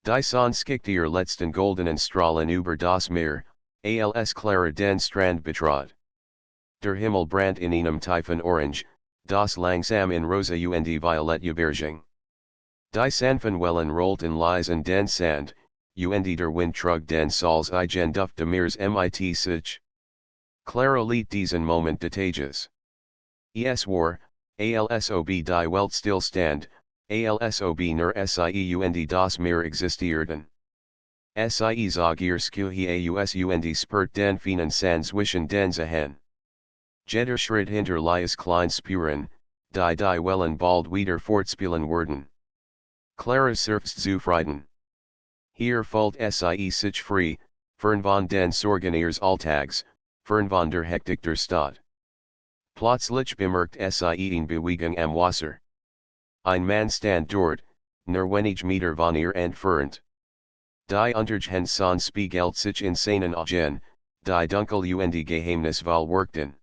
Die sonst ihr letzten goldenen Strahlen über das Meer, als Clara den Strand betrat. Der Himmel brandt in einem tiefen Orange, das langsam in Rosa und Violet überging. Die sanften Wellen rollten leise in den Sand, und der Wind trug den Salz igen Duft de Meers mit sich. Clara liet diesen Moment des Tages. Es war, alsob die Welt stillstand, alsob nur sie und das Meer existierten. Sie zog ihr Schuhe und spurt den feinen Sand zwischen den Zehen. Jeder Schritt hinterließ klein Spuren, die Wellen bald wieder fortspielen würden. Clara surfst zufrieden. Hier fällt sie sich frei, fern von den Sorgen ihres Alltags, fern von der Hektik der Stadt. Plötzlich bemerkt sie eine Bewegung am Wasser. Ein Mann stand dort, nur wenig Meter von ihr entfernt. Die Untergehen son spiegelt sich in seinen Augen, die dunkel und Geheimnis wirkten.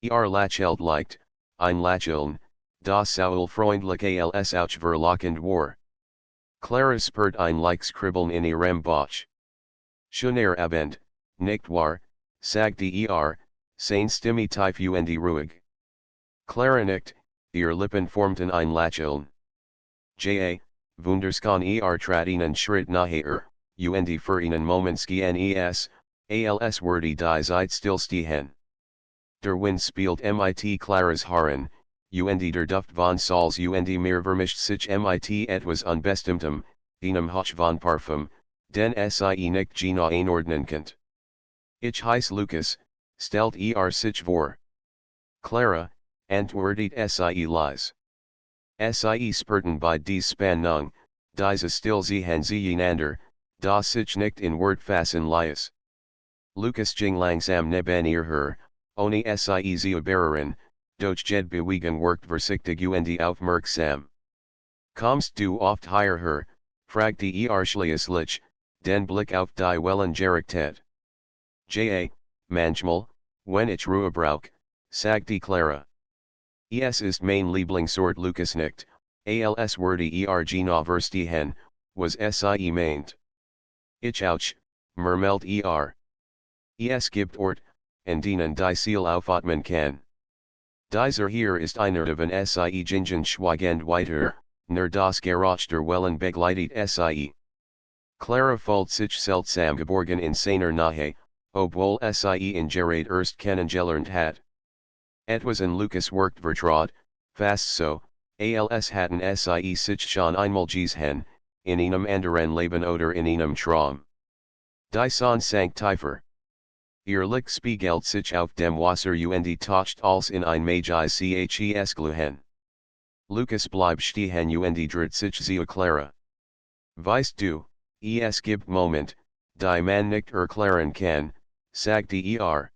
Lächelt leicht, ein Lächeln, das Saul freundlich als verlockend war. Clara spürt ein leichtes Kribbeln in ihrem Bauch. Schöner Abend, nicht wahr, sagte seine Stimme tief und ruhig. Clara nickt, ihr Lippen formten ein Lächeln. Wunderschön trat einen Schritt näher, und für einen Moment schien als würde die Zeit stillstehen. Der Wind spielt mit Claras Haaren, und der Duft von Salz und Meer vermischt sich mit etwas Unbestimmtem, einem Hauch von Parfum, den sie nicht genau einordnen könnt. Ich heiß Lucas, stellt sich vor. Clara, antwortet sie leise. Sie spurten bei dies Spannung, diese still sehen einander, da sich nicht in Wort fassen ließ. Lucas ging langsam neben her, ohne sie zu überreden, doch jede Bewegung wirkt vorsichtig und aufmerksam. Kommst du oft hierher, fragte schließlich, den Blick auf die Wellen gerichtet. Manchmal, wenn ich Ruhe brauch, sagte Clara. Es ist mein Lieblingsort Lucas nickt, als würde genau verstehen, was sie meint. Ich auch, murmelt Es gibt Ort, an denen die Seele aufatmen kann. Dieser hier ist einer davon sie gingen schweigend weiter, nur das Geräusch der Wellen begleitet sie. Clara fühlt sich seltsam geborgen in seiner Nähe, obwohl sie ihn gerade erst kennengelernt hat. Etwas in Lucas wirkt vertraut, fast so, als hatten sie sich schon einmal gesehen, in einem anderen Leben oder in einem Traum. Die Sonne sank tiefer. Ihr Licht spiegelt sich auf dem Wasser und taucht als in ein magisch Glühen. Lucas bleibt stehen und dreht sich zu Clara. Weißt du, es gibt Moment, die man nicht erklären kann, sagte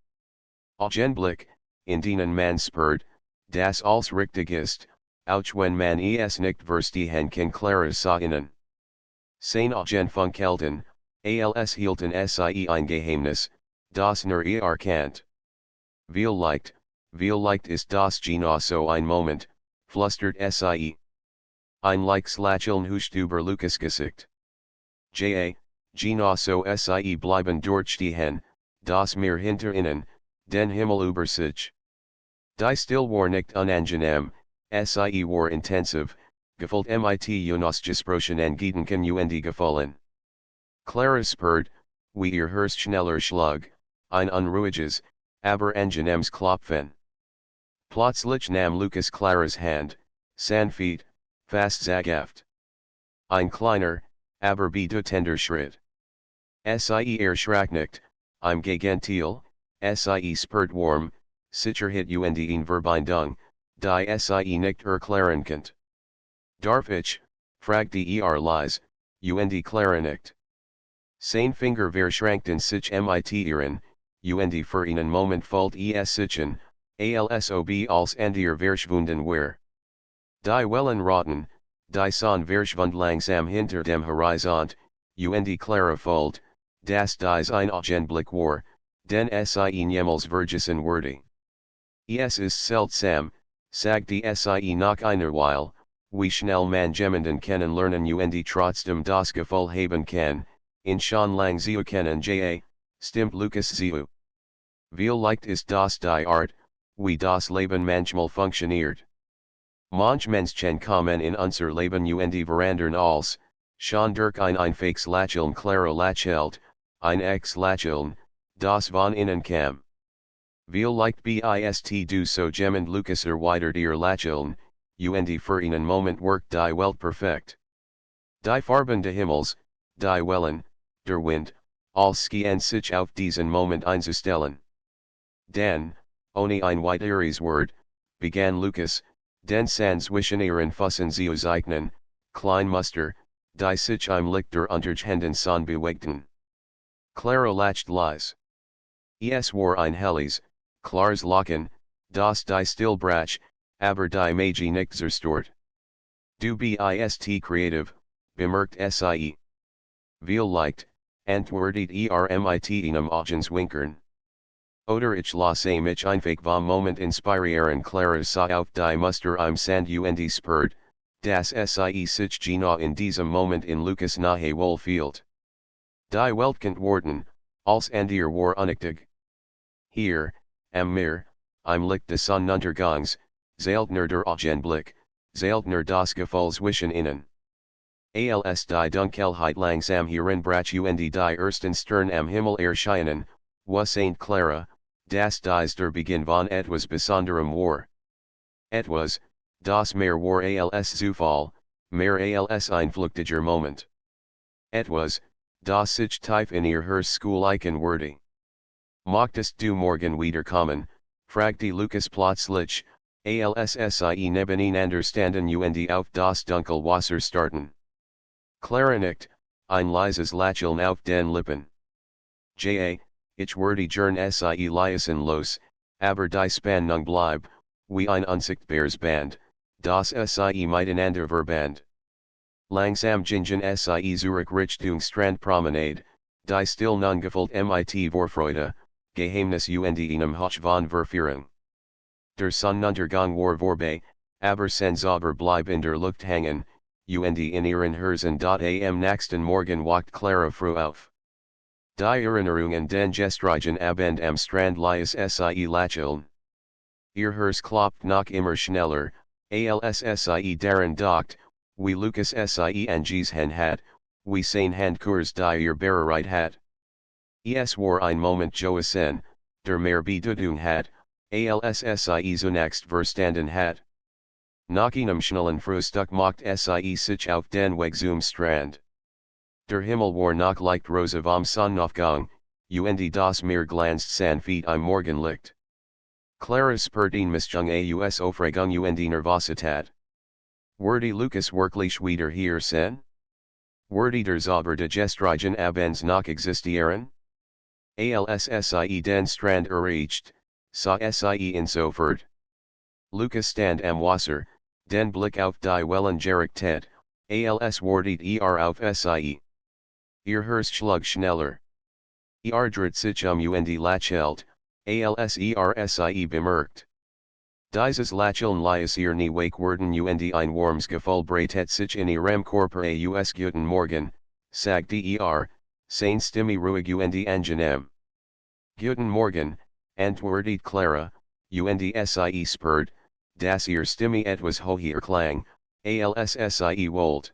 Augenblick, in denen man spürt, das alles richtig ist, auch wenn man es nicht verstehen kann. Clara sah ihnen. Seine Augen funkelten, als hielten sie ein Geheimnis, das nur kennt. Wie leicht ist das genau so ein Moment, flüstert sie. Ein leichtes Lächeln huscht über Lucas Gesicht. Genau so sie bleiben dort stehen, das Meer hinter ihnen, den Himmel über sich. Die Still war nicht unangenehm, sie war intensiv, gefüllt mit unausgesprochenen Gedanken und Gefühlen. Clara spürt, wie ihr Herz schneller schlug, ein unruhiges, aber angenehmes Klopfen. Plötzlich nahm Lucas Claras Hand, sanft, fast zaghaft. Ein kleiner, aber bedeutender Schritt. Sie erschrakkt, im Gegenteil, sie spürt warm, Sicherheit und in Verbindung, die sie nicht erklären könnt. Darf ich, fragte leise, und Clara nickt. Sein Finger verschrankten sich mit ihren, und für einen Moment fühlt es sich an, alsob als verschwunden war. Die Wellen roten, die Sonne verschwand langsam hinter dem Horizont, und Clara fühlt, dass dies ein Augenblick war, den sie niemals vergessen würde. Es ist seltsam, sagte sie nach einer Weile, wie schnell man jemanden kennen lernen und trotzdem das Gefühl haben kann, in schon lang zu kennen ja, stimmt Lucas zu. Wie leicht ist das die Art, wie das Leben manchmal funktioniert. Manchmal kommen in unser Leben und verandern alles, schon durch ein einfaches Lächeln Clara lächelt, ein Ex lächeln, das von innen kam. Wie leicht bist du so jemand Lucas erweitert ihr Lächeln, und für einen Moment workt die Welt perfekt. Die Farben des Himmels, die Wellen, der Wind, alles schien sich auf diesen Moment einzustellen. Dann, ohne ein weiteres Wort, begann Lucas, den Sand zwischen ihren Füßen zu zeichnen, klein Muster, die sich im Licht der Unterhänden son bewegten. Clara lacht leise. Es war ein helles, klares Lachen, das die Stillbrach, aber die Magie nicht zerstört. Du bist kreativ, bemerkt sie. Wie leicht, antwortet mit einem Augenzwinkern. Oder ich lasse mich einfach vom Moment inspirieren Clara sah auf die Muster im Sand und spürt, dass sie sich genau in diesem Moment in Lucas nahe wohl fühlt. Die Welt konnte worden, als and ihr war unwichtig. Hier, am Meer, im Licht des Sonnenuntergangs, seltener der Augenblick, seltener das Gefühl zwischen ihnen. Als die Dunkelheit langsam hereinbrach und die ersten Sterne am Himmel erscheinen, St. Clara, das dies der Beginn von etwas Besonderem war. Etwas, das mehr war als Zufall, mehr als ein flüchtiger Moment. Etwas, das sich tief in ihr Herz worthy. Möchtest du morgen wiederkommen, fragte Lucas plötzlich, als sie nebeneinander standen und auf das Dunkel Wasser starrten. Clara nickt, ein leises Lächeln auf den Lippen. Ja, ich würde gern sie leisen los, aber die Spannung bleib, wie ein unsichtbares Band, das sie miteinander verband. Langsam gingen sie zurück Richtung Strandpromenade, die still nun gefüllt mit Vorfreude, Geheimnis und einem Hauch von Verführung. Der Sonnenuntergang war vorbei, aber sein Zauber blieb in der Luft hängen, und in ihren Herzen am nächsten Morgen wacht Clara früh auf. Die Erinnerungen den gestrigen Abend am Strand lies sie lächeln. Ihr Herz klopft noch immer schneller, als sie daran dacht, wie Lucas sie angesehen hat, wie seine Handkurs die ihr bereit hat. Es war ein Moment Joasen, der mehr Bedeutung hat, als sie zunächst verstanden hat. Nach einem schnellen Frühstück macht sie sich auf den Weg zum Strand. Der Himmel war noch leicht rosa vom Sonnenaufgang, und das Meer glänzt sanft im Morgenlicht. Clara spürt ihn Mischung aus Aufregung und Nervosität. Wurde Lucas wirklich wieder hier sein? Wurde der Zauber des gestrigen Abends noch existieren? Als sie den Strand erreicht, sah sie ihn sofort. Lucas stand am Wasser, den Blick auf die Wellen gerichtet, als wartet auf sie. Ihr Herz schlug schneller. Dreht sich und lächelt, als sie bemerkt. Dieses Lächeln lies ihr nie wake worden und ein warmes Gefühl breitet sich in ihrem Körper aus Guten Morgen, sagte seine Stimme ruhig und angenehm. Guten Morgen, antwortet Clara, und sie spürt, dass ihr Stimme etwas höher klang, als sie wollte.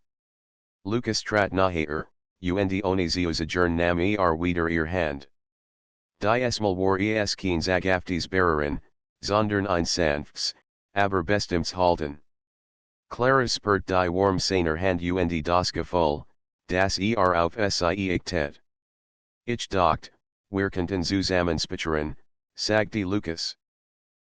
Lucas trat naher, und ohne zu sagen nahm wieder ihr Hand. Diesmal war es kein Zagaftes Bererin, sondern ein sanftes, aber bestimmtes Halten. Clara spürt die warm seiner Hand und das Gefühl, das auf sie achtet. Ich dacht, wir könnten zusammen spazieren, sagte Lucas.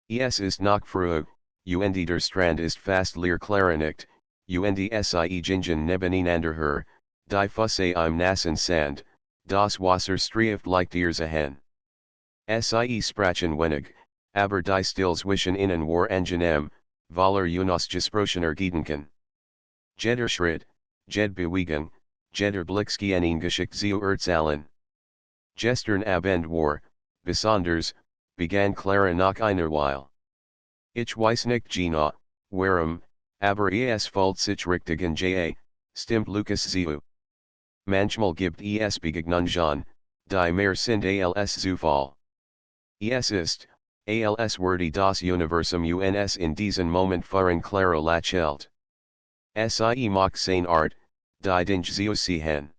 Es ist noch früh, und der Strand ist fast leer Clara nickt, und sie gingen nebeneinander her, die Füße im nassen Sand, das Wasser streift leicht ihr Zehen. Sie sprachen wenig, aber die Still zwischen ihnen war angenehm, weil Jonas gesprochener Gedanken. Jeder Schritt, jede Bewegung, jeder Blick schien geschickt zu erzählen. Gestern Abend war, besonders, begann Clara nach einer Weile. Ich weiß nicht genau, warum, Aber es folgt sich richtigen ja, stimmt Lucas zu. Manchmal gibt es Begegnungen, die mehr sind als Zufall. Es ist, als würde das Universum uns in diesen Moment fahren claro lachelt. Sie macht seine Art, die Dinge zu sehen.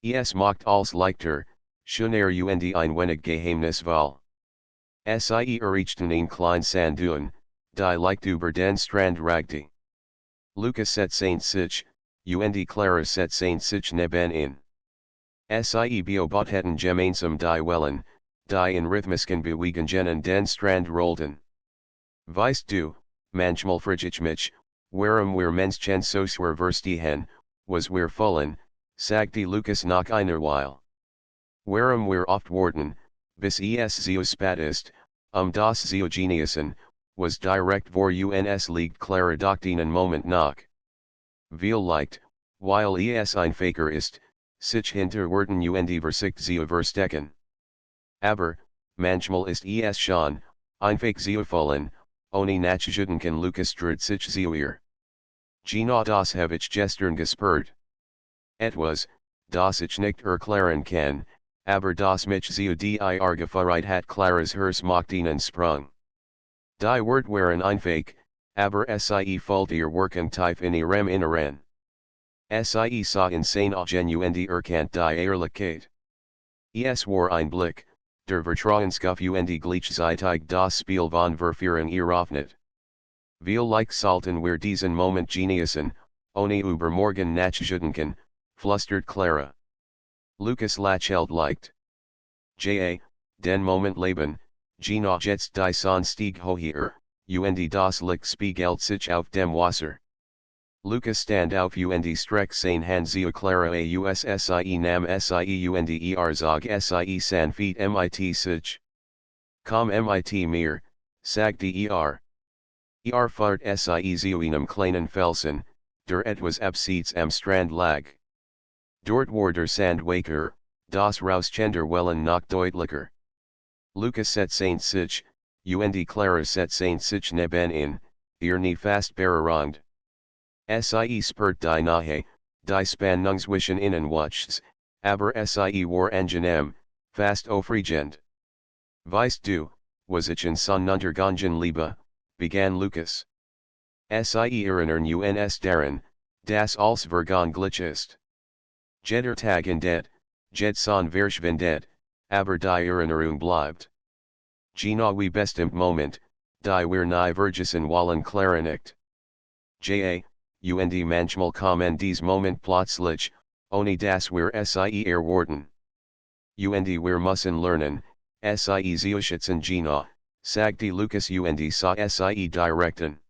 Es macht als Leichter, schon ein wenig geheimnisvoll. Sie errichten ein klein Sandun, die Licht über den Strand ragte. Lucas set Saint sich, und Clara set Saint sich neben in. Sie beobachten gemeinsam die Wellen, die in rhythmischen Bewegungen den Strand rollten. Weißt du, manchmal frage ich mich, warum wir Menschen so schwer verstehen, was wir wollen, sagte Lucas nach einer Weile. Warum wir oft warten, bis es so spät ist, das zu genießen, was direkt vor uns liegt Clara dachte einen Moment nach. Vielleicht, weil es ein Faker ist, sich hinter Worten und Versicht zu verstecken. Aber, manchmal ist es schon, einfach zu wollen, ohne nachzudenken Lucas dreht sich zu ihr. Genau das habe ich gestern gespürt. Etwas, das ich nicht erklären kann, aber das mich zu dir gefreut hat Claras Herz macht einen Sprung. Die Wort waren einfach, aber sie folgt ihr Working tief in ihrem Inneren. Sie sah insane und erkannt die Ehrlichkeit. Es war ein Blick, der Vertrauenskopf und gleichzeitig das Spiel von Verführung eröffnet. Vielleicht sollten wir diesen Moment genießen, ohne übermorgen nachzudenken, flüstert Clara. Lucas lächelt leicht. Ja, den Moment leben, genau jetzt die Sonne stieg höher, und das Licht spiegelt sich auf dem Wasser. Lucas stand auf und streck seine Hand zu Clara sie nam sie und zog sie sanft mit sich. Komm mit mir, sagte fahrt sie zu einem kleinen Felsen, der etwas abseits am Strand lag. Dort war der Sand weicher, das Rauschen der Wellen noch deutlicher. Lucas set Saint sich, und Clara set Saint sich neben in, ihr nie fast berührend. Sie spürt die Nähe, die Spannung zwischen ihnen wuchs, aber sie war angenehm, fast aufregend. Weißt du, was ich in Sonnenuntergangen liebe, begann Lucas. Sie erinnern uns daran, das als verganglich ist. Jeder Tag endet, Jedson verschwindet, aber die Erinnerung bleibt. Genau wie bestimmt Moment, die wir nie vergessen wollen Clara nicht. Ja, und manchmal kommen dies Moment plötzlich, ohne dass wir sie erwarten. Und wir müssen lernen, sie zu schätzen genau, sagte Lucas und sah sie direkten.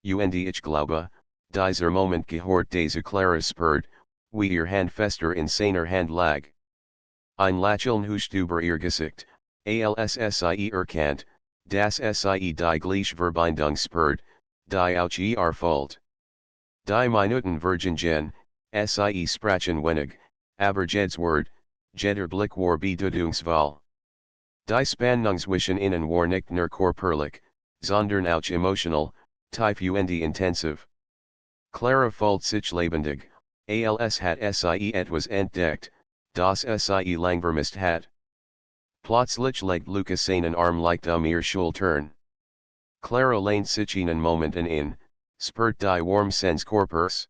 Und ich glaube, dieser Moment gehört dazu Clara spürt, wie ihr Hand fester in seiner Hand lag. Ein Lächeln huscht über ihr Gesicht, als sie erkannt, dass sie die gleiche Verbindung spürt, die auch ihr folgt. Die Minuten vergingen, sie sprachen wenig, aber jeds Wort, jeder Blick war bedeutungsvoll. Die Spannung zwischen ihnen war nicht nur körperlich, sondern auch emotional, tief und intensiv. Clara fühlt sich lebendig, als hat sie etwas entdeckt, das sie lang vermisst hat. Plötzlich legt Lucas seinen Arm leicht ihr Schultern. Clara lehnt sich einen Moment in, spürt die warm Sens Körpers.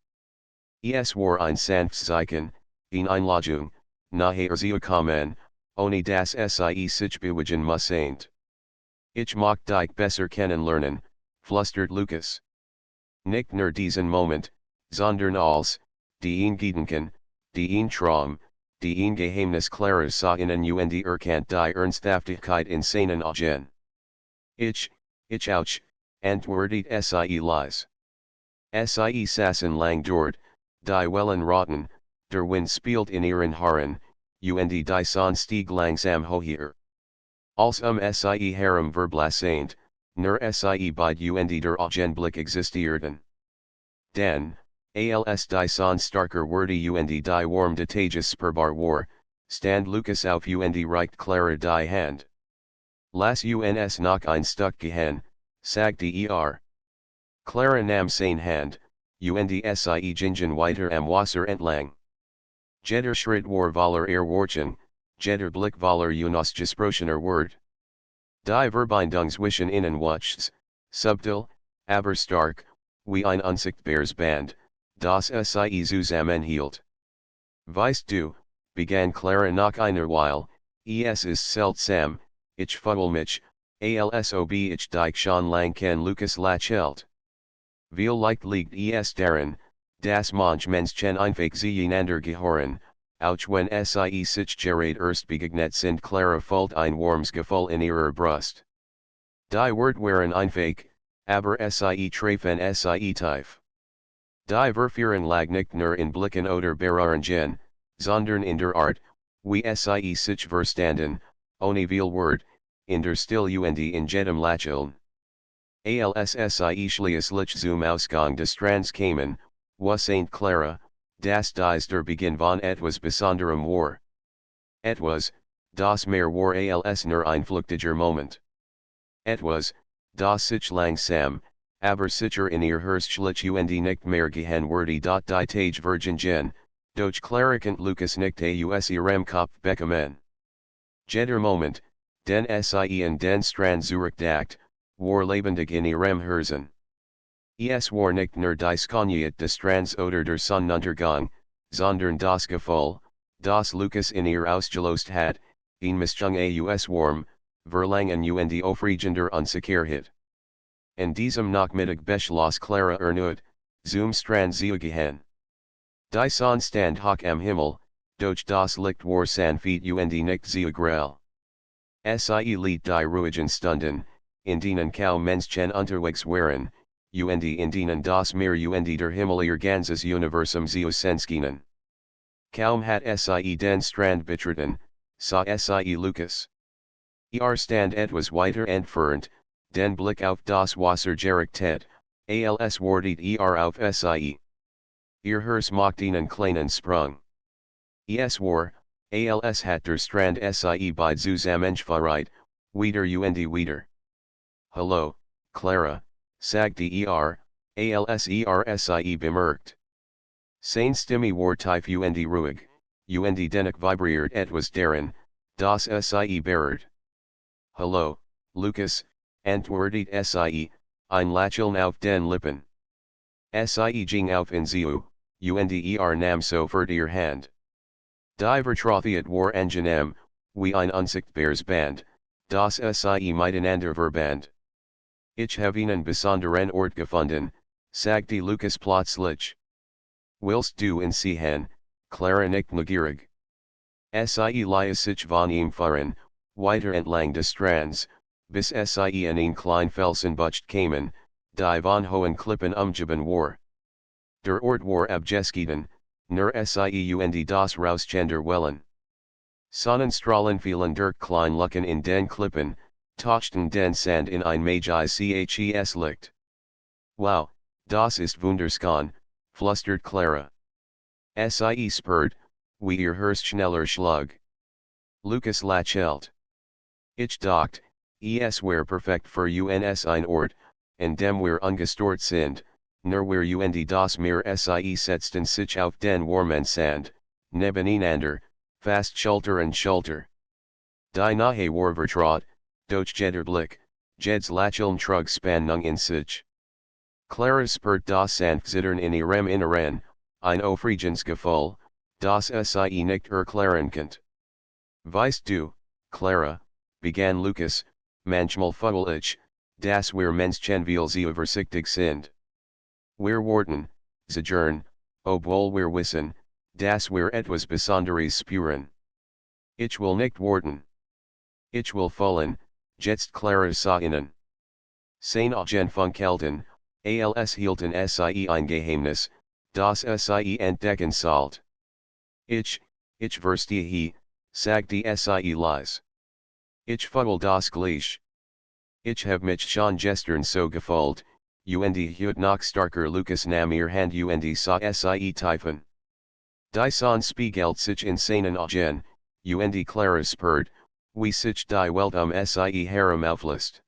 Es war ein sanftes Zeichen, eine Einladung, nachher zu kommen, ohne dass sie sich bewegen müssen. Ich mag dich besser kennenlernen, flüstert Lucas. Nicht nur diesen Moment, sondern als, die Gedanken, die Traum, die Geheimnis Claras sah innen und erkannt die Ernsthaftigkeit in seinen Augen. Ich auch, antwortet sie leise. Sie saßen lang dort, die Wellen rotten, der Wind spielt in ihren Haaren, und die Sonne stieg langsam höher. Als sie Harem verblasent, nur sie beid und der Augenblick existierten. Denn, als die Sonne starker wurde und die warm Tages spürbar war, stand Lucas auf und reicht Clara die Hand. Lass uns noch ein Stück gehen, sagte Clara nam sein hand, und sie gingen weiter am Wasser entlang. Jeder Schritt war voller Erwartung, jeder Blick voller unausgesprochener Wort. Die Verbindungswischen innen wuchs, subtil, aber stark, wie ein unsichtbares Band, das sie zusammenhielt. Weißt du, begann Clara nach einer Weile, es ist seltsam, ich fühle mich, als ob ich dich schon lang kenn Lucas Lachelt. Vielleicht liegt es daran, dass manche Menschen einfach zueinander gehören, auch wenn sie sich gerade erst begegnet sind. Clara fühlt ein warmes Gefühl in ihrer Brust. Die Wort waren einfach, aber sie trafen sie tief. Die Verführung lag nicht nur in Blicken oder Beharrungen, sondern in der Art, wie sie sich verstanden, ohne viel Wort, in der Stille und in jedem Lächeln. Als sie schließlich zum Ausgang des Strands kamen, wo St. Clara, das dies der Beginn von etwas Besonderem war. Etwas, das mehr war als nur ein flüchtiger Moment. Etwas, das sich langsam, aber sicher in ihr Herzschlich und nicht mehr gehen würde. Die Tage Vergingen, doch Clara konnte Lucas nicht aus ihrem Kopf bekommen. Jeder Moment, den sie in den Strand zurückdacht, war lebendig in ihrem Herzen. Es war nicht nur dies Konjuit des Strands oder der Sonnenuntergang, sondern das Gefühl, das Lucas in ihr ausgelost hat, in Mischung aus warm, Verlangen und aufregender Unsicherheit. In diesem Nachmittag beschloss Clara erneut, zum Strand zu gehen. Die Sonne stand hoch am Himmel, doch das Licht war sanft und nicht zu grell. Sie liet die ruhigen Stunden, in denen kaum Menschen unterwegs waren, und in denen das Meer und der Himmel ihr ganzes Universum zusenschienen. Kaum hat sie den Strand betreten, sah sie Lucas. Stand etwas weiter entfernt, den Blick auf das Wasser gerichtet, als wartet auf sie. Ihr Herz macht einen kleinen Sprung. Es war, als hat der Strand sie bei zusammengeführt, wieder und wieder. Hallo, Clara, sagte als sie bemerkt. Seine Stimme war tief und ruhig, und dennoch vibriert etwas darin, das sie berührt. Hallo, Lucas, antwortet sie, ein Lächeln auf den Lippen. Sie ging auf ihn zu, und nahm sofort ihr Hand. Die Vertrautheit war angenehm, wie ein unsichtbares Band, das sie miteinander verband. Ich habe einen besonderen Ort gefunden, sagte Lucas plötzlich. Willst du ihn sehen, Clara nicht neugierig? Sie ließ sich von ihm fahren, weiter entlang des Strands, bis sie in ein klein Felsenbucht kamen, die von hohen Klippen umgeben war. Der Ort war abgeschieden, nur sie und das Rauschender Wellen. Sonnenstrahlen fielen durch klein Lucken in den Klippen, touchten den Sand in ein magiches Licht. Wow, das ist wunderschön, flüstert Clara. Sie spürt, wie ihr Herz schneller schlug. Lucas lächelte. Ich dachte, es wäre perfekt für uns ein Ort, in dem wir ungestört sind, nur wir und das Meer. Sie setzten sich auf den warmen Sand, nebeneinander, fast Schulter an Schulter. Die Nahe war vertraut, doch jeder Blick, jedes Lächeln trug Spannung in sich. Clara spürt das Sanftzittern in ihrem Inneren, ein aufregendes Gefühl, das sie nicht erklären konnte. Weißt du, Clara, begann Lucas, manchmal fühle ich, dass wir Menschen viel zu übersichtig sind. Wir warten, zagern, obwohl wir wissen, dass wir etwas Besonderes spüren. Ich will nicht warten. Ich will fühlen, jetzt Clara sah innen. Seine Augen funkelten, als hielten sie ein Geheimnis, das sie entdecken sollte. Ich verstehe, sagte sie leise. Ich fühle das gleich. Ich habe mich schon gestern so gefühlt, und heute noch starker. Lucas nahm ihr Hand und sah sie tiefen. Die Sonne spiegelt sich in seinen Augen, und Clara spürt, wie sich die Welt sie herumauffließt.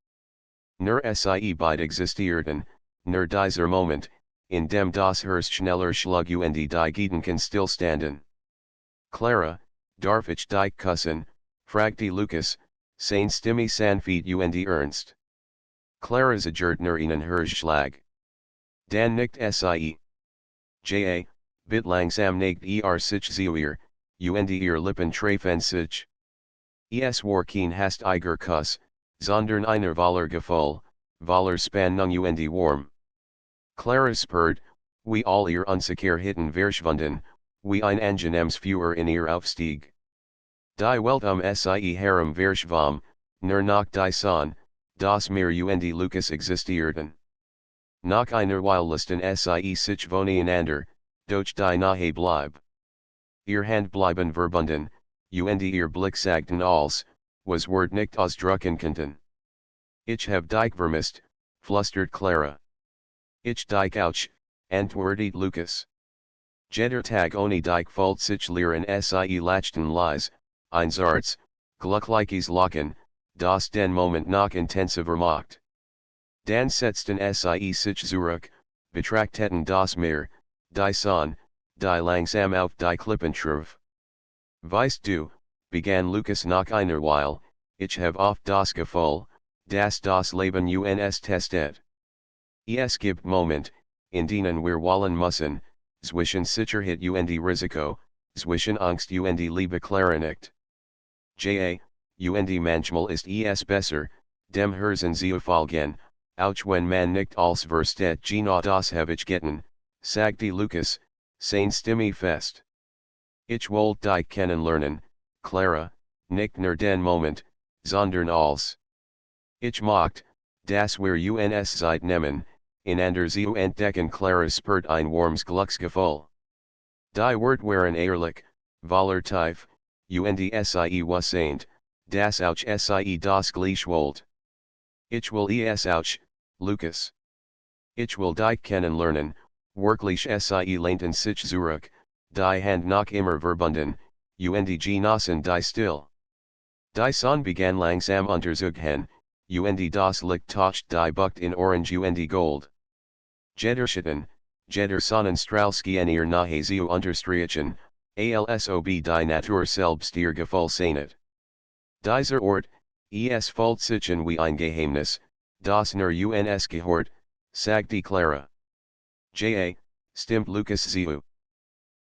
Nur sie beide existierten, nur dieser Moment, in dem das Herz schneller schlug und die Gedanken stillstanden. Clara, darf ich dich küssen, fragte Lucas, seine Stimme sanft und ernst. Clara zagert nur einen Herzschlag. Dan nickt sie. Ja, bit langsam neigt sich zuer, und ihr Lippen treffen sich. Es war kein hastiger Kuss, sondern einer voller Gefühl, voller Spannung und warm. Clara spürt, wie all ihr Unsicherheiten verschwunden, wie ein angenehmes Feuer in ihr Aufstieg. Die Welt sie herum verschwamm, nur noch die Sonne, das Meer und Lucas existierten. Nach einer Weile ließen sie sich voneinander, doch die Nahe blieb. Ihr Hand blieben verbunden, und ihr Blick sagten alles, was Wort nicht ausdrücken konnten. Ich hab dich vermisst, flüstert Clara. Ich dich auch, antwortet Lucas. Jeder Tag ohne dich fühlt sich leer und sie lachten leise, ein Zarts, glückliches Lachen, das den Moment noch intensiver macht. Dann setzten sie sich zurück, betrachteten das Meer, die Sonne, die langsam auf die Klippen traf. Weißt du, begann Lucas nach einer Weile, ich hab oft das Gefühl, dass das Leben uns testet. Es gibt Moment, in denen wir wollen müssen, zwischen Sicherheit und Risiko, zwischen Angst und Liebe nicht. Ja, und manchmal ist es besser, dem Herzen zu folgen, auch wenn man nicht als versteht genau das Gewichten, sagte Lucas, seine Stimme fest. Ich wollte dich kennenlernen, Clara, nicht nur den Moment, sondern als. Ich möchte, dass wir uns Zeit nehmen, einander zu entdecken. Clara spürt ein warmes Glücksgefühl. Die Wort waren ehrlich, voller Tief, und sie wusste, dass auch sie das gleich wollte. Ich will es auch, Lucas. Ich will dich kennenlernen, wirklich sie lehnten sich zurück, die Hand noch immer verbunden, und genossen die Still. Die Sonne begann langsam unterzugehen, und das Licht toucht die Bucht in Orange und Gold. Jeder Schatten, jeder Sonnenstrahlski in ihr Nahe zu unterstreichen, alsob die Natur selbst ihr Gefühl sehnet. Dieser Ort, es fühlt sich an wie ein Geheimnis, das nur uns gehört, sagte Clara. Ja, stimmt Lucas zu.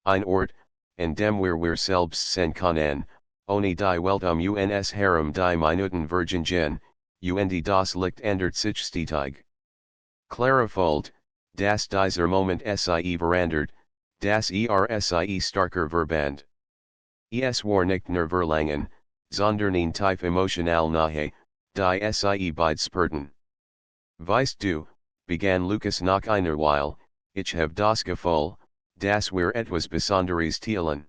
Ein Ort, in dem wir selbst sein können, ohne die Welt uns herum die Minuten vergehen, und das Licht ändert sich stetig. Clara fühlt, dass dieser Moment sie verändert, dass sie starker verband. Es war nicht nur Verlangen, sondern ein tief emotional Nahe, die sie beide spürten. Weißt du, begann Lucas nach einer Weile, ich hab das Gefühl, dass wir etwas Besonderes teilen.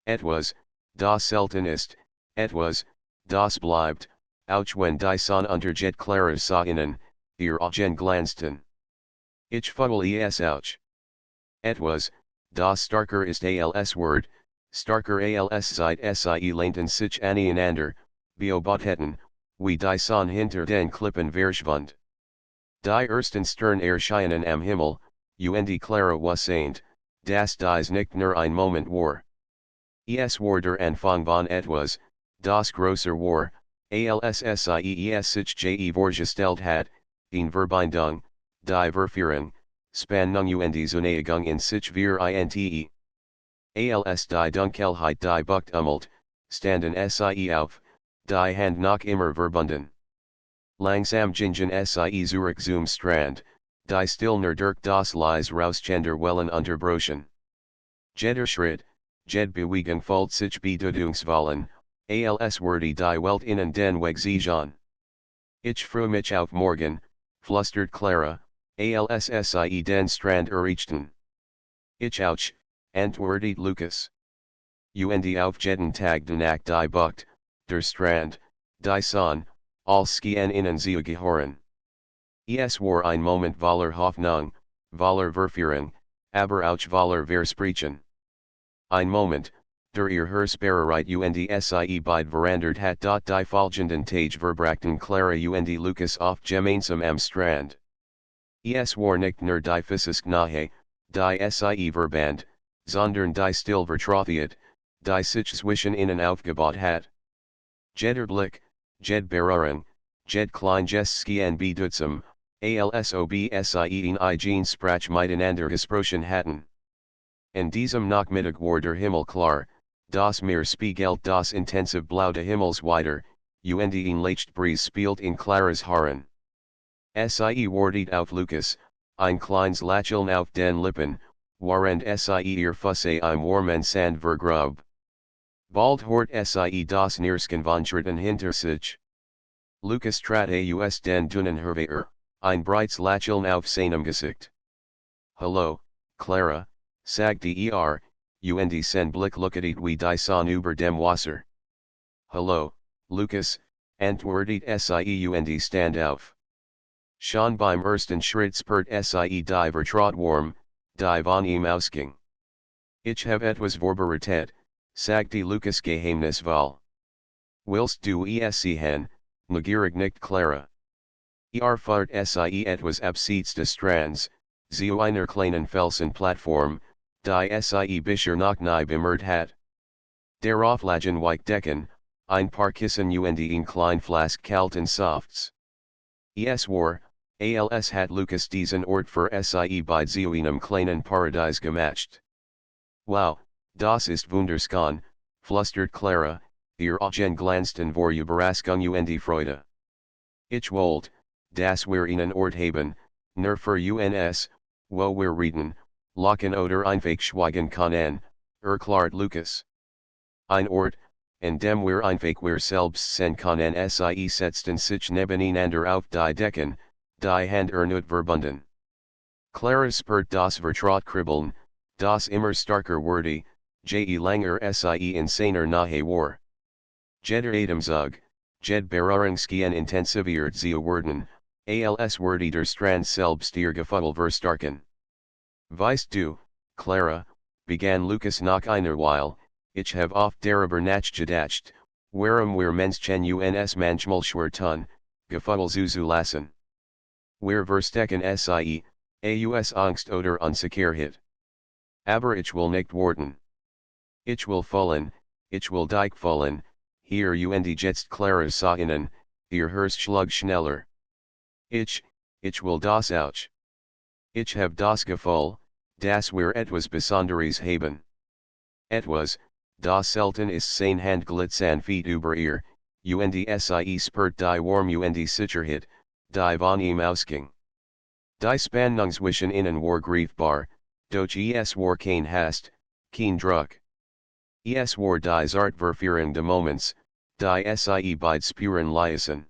Etwas, das selten ist, etwas, das bleibt, auch wenn die Sonne untergeht. Clara sah ihnen, ihr Augen glänzten. Ich fühle es auch. Etwas, das starker ist als Wort, starker als seit sie lehnten sich aneinander, beobachteten, wie die Sonne hinter den Klippen verschwand. Die ersten Sternerscheinungen am Himmel, und Clara wusste, dass dies nicht nur ein Moment war. Es war der Anfang von etwas, das größer war, als sie sich vorgestellt hat, in Verbindung, die Verführung, Spannung und Zuneigung in sich inte. Als die Dunkelheit die Bucht standen sie auf, die Hand noch immer verbunden. Langsam gingen sie zurück zum Strand, die still nur durch das leise Rauschen Wellen unterbrochen. Jeder Schritt, jede Bewegung fühlt sich bedeutungsvollen, als würde die Welt ihnen den Weg ziehen. Ich freue mich auf morgen, flüstert Clara, als sie den Strand erreichten. Ich auch, antwortet Lucas. Und auf jeden Tag danach die Bucht, der Strand, die Sonne, als Skien innen zu gehören. Es war ein Moment voller Hoffnung, voller Verführung, aber auch voller Versprechen. Ein Moment, der ihr Hersperreit und sie beide verandert hat. Die folgenden Tage verbrachten Clara und Lucas oft gemeinsam am Strand. Es war nicht nur die Physik nahe, die Sie Verband, sondern die still Vertraulichkeit, die sich zwischen ihnen aufgebaut hat. Jeder Blick, jede Berührung, jede Kleingesten und Bedutzung, alsobsie in eigen Sprach miteinander gesprochen hatten. In diesem Nachmittag war der Himmel klar, das Meer spiegelt das intensive Blau des Himmels wider, und ein Lichtbreeze spielt in Claras Haaren. Sie wartet auf Lukas, ein kleines Lächeln auf den Lippen, während sie ihr Fusse im warmen Sand vergrub. Bald hort sie das Niersken von Schritten hinter sich. Lukas trat aus den dünnen Herwehr, ein breites Lächeln auf seinem Gesicht. Hallo, Clara, sagte und sen Blick looket wie die Sonne über dem Wasser. Hallo, Lukas, antwortet sie und stand auf. Schon beim ersten Schritt spürt sie die Vertrautwärme, die von ihm ausging. Ich habe etwas vorbereitet, sagte Lukas geheimnisvoll. Willst du es sehen, neugierig nickt Clara. Fahrt sie etwas abseits des Strands, zu einer kleinen Felsenplattform, die sie bisher noch nie bemerkt hat. Darauf lagen Weichdecken, ein paar Kissen und ein klein Flask kalten Softs. Es war, als hat Lukas diesen Ort für sie bei zu einem kleinen Paradies gemacht. Wow, das ist wunderschön, flüstert Clara, ihr Augen glanzten vor Überraschung und Freude. Ich wollte, dass wir einen Ort haben, nur für uns, wo wir reden, lachen oder einfach schweigen können, erklärt Lukas. Ein Ort, in dem wir einfach wir selbst sein können. Sie setzten sich nebeneinander auf die Decken, die Hand erneuert verbunden. Clara spürt das Vertrautkribbeln, das immer starker wurde, je langer sie in seiner Nähe war. Jeder Atemzug, jede Berührungsgehen intensiviert sie werden, als würde der Strand selbst ihr Gefühl verstärken. Weißt du, Clara, begann Lukas nach einer Weile, ich habe oft darüber nachgedacht, warum wir Menschen uns manchmal schwer tun, Gefühl zuzulassen. Wir verstecken sie, aus Angst oder Unsicherheit. Aber ich will nicht warten. Ich will fallen, ich will dich fallen, hier und jetzt Claras Sainen, ihr Herzschlag schneller. Ich will das auch. Ich hab das Gefühl, dass wir etwas Besonderes haben. Etwas, das selten ist sein Hand glitzern feet über ihr, und sie spürt die Warme und Sicherheit, die von ihm ausging. Die Spannung zwischen ihnen war greifbar, doch es war kein Hast, kein Druck. Es war die Zart Verführung des Moments, die sie beide spüren ließen.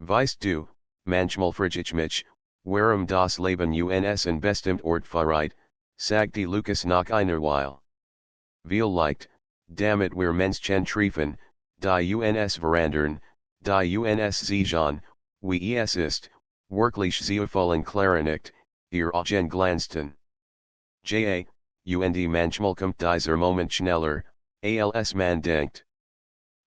Weißt du, manchmal frage ich mich, warum das Leben uns ein bestimmt Ort verrät, sagte Lukas nach einer Weile. Vielleicht, damit wir Menschen treffen, die uns verandern, die uns sehen, wie es ist, wirklich zu fallen Clara nickt, ihr Augen glanzten. Und manchmal kommt dieser Moment schneller, als man denkt.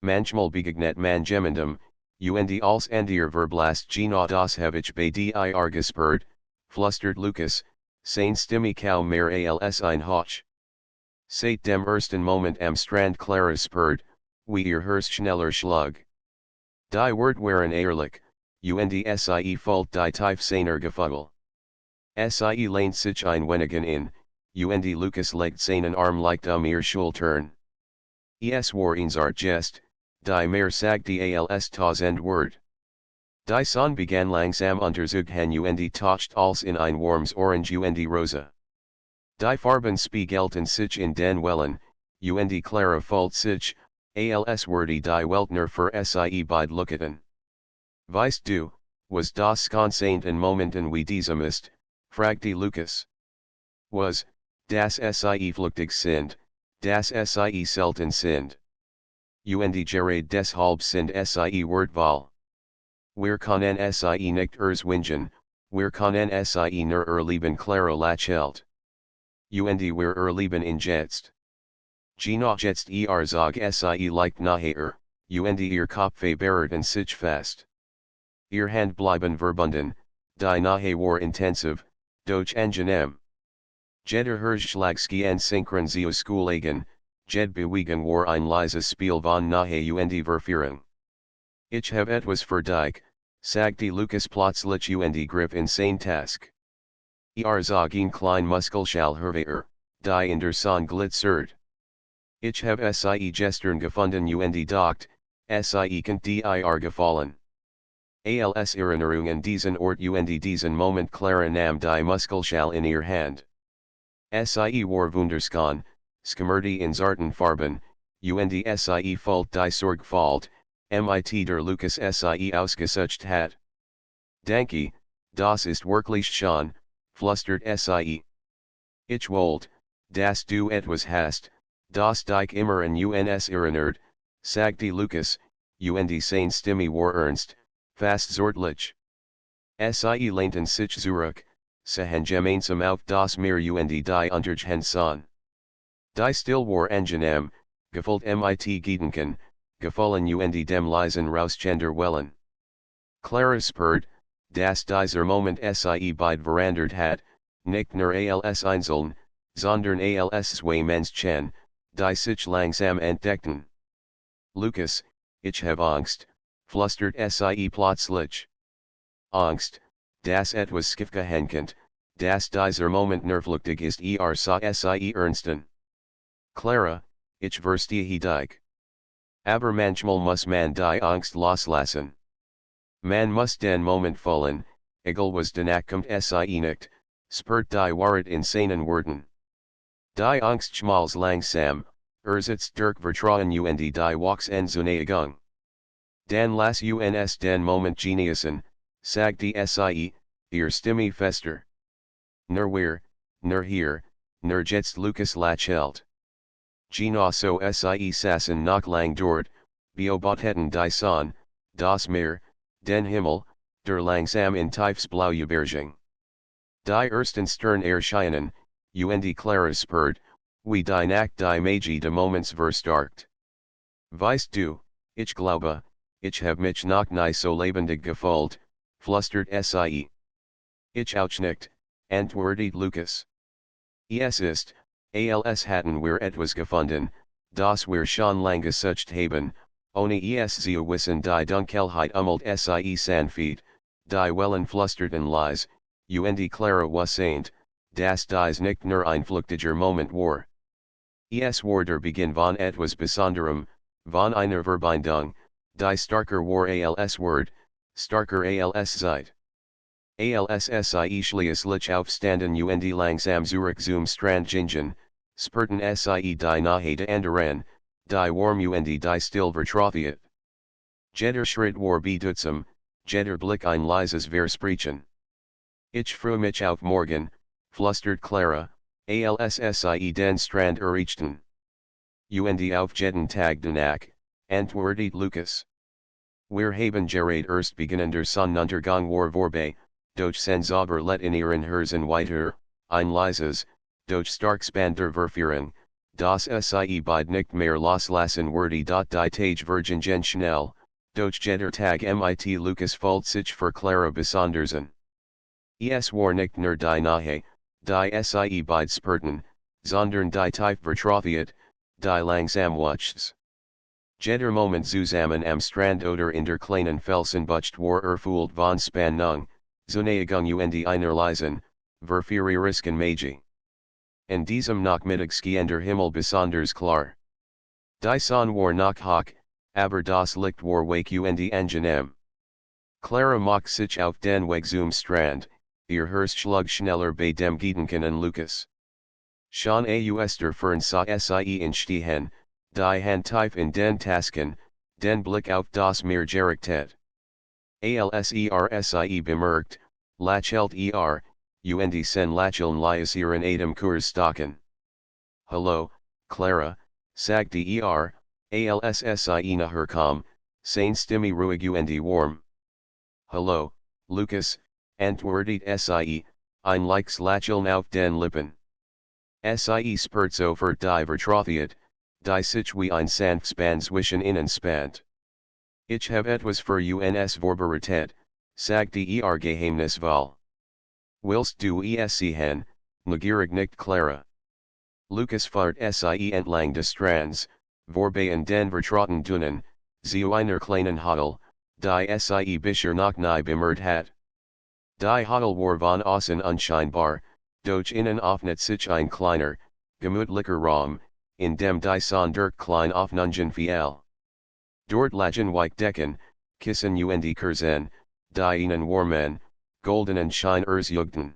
Manchmal begegnet man jemandem, und als ihr verblasst genau das habe ich bei dir gespürt, flüstert Lukas, seine Stimme kaum mehr als ein Hauch. Seit dem ersten Moment am Strand Clara spürt, wie ihr Herz schneller schlug. Die Wort waren ehrlich, und sie folgt die Tief seiner Gefühl. Sie lehnt sich ein wenig in, und Lukas legt seinen Arm leicht ihr Schultern. Es war ein zart Gest, die mehr sagte als tausend Wort. Die Sonne begann langsam unterzugehen und taucht als in ein warmes Orange und Rosa. Die Farben spiegelten sich in den Wellen, und Clara fühlt sich, als würde die Welt nur für sie beide looketen. Weißt du, was das konstante Momenten wie diesem ist, fragte Lukas. Was, das sie flüchtig sind, das sie selten sind. Und gerade deshalb sind sie wertvoll. Wir können sie nicht erzwingen, wir können sie nur erleben. Clara lächelt. Und wir erleben ihn jetzt. Genau jetzt zog sie leicht nachher, und ihr Kopf berührten sich fest. Ihr Hand bleiben verbunden, die nahe war intensiv, durch indem. Jeder Hirschschlagski en Synchronzioskulegen, jed bewegen war ein leises Spiel von nahe und Verführung. Ich habe etwas für dich, sagte Lukas plötzlich und griff in sein Task. Zog ein klein Muskelschall hervor, die in der Sonne glitzert. Ich habe sie gestern gefunden und dacht, sie könnt dir gefallen. Als Erinnerung an diesen Ort und diesen Moment Clara nahm die Muskelschall in ihr Hand. Sie war wunderschön, skimmerte in zarten Farben, und sie falt die Sorgfalt, mit der Lukas sie ausgesucht hat. Danke, das ist wirklich schön, flüstert sie. Ich wollte, dass du etwas hast, das dich immer an uns erinnert, sagte Lukas, und seine Stimme war ernst, fast zortlich. Sie lehnten sich zurück, sahen gemeinsam auf das Meer und die Unterschied. Die still war angenehm, gefüllt mit Gedanken, gefallen und dem leisen Rauschender Wellen. Clara spürt, dass dieser Moment sie beid verandert hat, nicht nur als Einzeln, sondern als zwei Menschen, die sich langsam entdeckten. Lukas, ich habe Angst, flüstert sie plötzlich. Angst, dass etwas schiefgehen, dass dieser Moment nervluchtig ist sah sie ernsten. Clara, ich verstehe dich. Aber manchmal muss man die Angst loslassen. Man muss den Moment fühlen, egal was danach kommt sie nicht, spürt die Wahrheit in seinen Worten. Die Angst schmals langsam, sitzt durch Vertrauen und die Walks en Zuneigung. Dan las uns den Moment genießen, sagte sie, ihr Stimme fester. Nur wir, nur hier, nur jetzt Lukas lächelt. Genosso sie sassen noch lang dort, beobachteten die Sonne, das Meer, den Himmel, der langsam in Tiefsblau überging. Die ersten Sternerscheinen, und Clara spürt, wie die Nacht die Magie des Moments verstärkt. Weißt du, ich glaube, ich hab mich noch nie so lebendig gefühlt, flüstert sie. Ich auch nicht, antwortet Lukas. Es ist, als hatten wir etwas gefunden, das wir schon lange gesucht haben, ohne es zu wissen die Dunkelheit sie sanft, die Wellen flüsterten leise, und Clara wusste, dass dies nicht nur ein flüchtiger Moment war. Es war der Beginn von etwas Besonderem, von einer Verbindung, die starker war als Wort, starker als Zeit. Als sie schließlich aufstanden und langsam zurück zum Strand gingen, spürten sie die Nahe der anderen, die warm und die still vertraut. Jeder Schritt war bedeutsam, jeder Blick ein leises Versprechen. Ich freue mich auf morgen, flüstert Clara, als sie den Strand erreichten. Und auf jeden Tag danach, antwortet Lukas. Wir haben gerade erst beginnender Sonnenuntergang war vorbei, doch sans aber let in ihren Herzen weiter, ein leises, doch stark der Verführung, das sie beid nicht mehr loslassen würde die Tage vergingen schnell, doch jeder Tag mit Lukas fühlt sich für Clara besondersen. Es war nicht nur die Nahe, die sie beid spürten, sondern die tief vertraut, die langsam wuchs. Jeder Moment zusammen am Strand oder in der kleinen Felsenbucht war erfüllt von Spannung, Zuneigung und einer leisen, verführerischen Magie. In diesem Nachmittag schien der Himmel besonders klar. Die Sonne war noch hoch, aber das Licht war wach und angenehm. Clara machte sich auf den Weg zum Strand, ihr Herz schlug schneller bei dem Gedanken an Lukas. Schon aus der Fern sah sie entstehen, die Hand tief in den Tasken, den Blick auf das Meer gerichtet. Als sie bemerkt, lächelt und sen lächeln lies ihren Atem Kurs stocken. Hallo, Clara, sagte als sie nachherkam, seine Stimme ruhig und warm. Hallo, Lukas, antwortet sie, ein leichtes Lächeln auf den Lippen. Sie spürt sofort die Vertrautheit, die sich wie ein sanftes Band zwischen ihnen spannt. Ich habe etwas für uns vorbereitet, Sag die Geheimnis Wahl. Willst du es sehen, neugierig nicht Clara. Lucas fahrt sie entlang des Strands, vorbei an den vertrauten Dünen, zu einer kleinen Hotel, die sie bisher noch nie bemerkt hat. Die Hotel war von außen unscheinbar, doch innen öffnet sich ein kleiner, gemütlicher Raum, in dem die Sonne durch klein Öffnungen fiel. Dort lagen Decken, Kissen und Kurzen, die ihnen warmen, goldenen Schein erzeugten.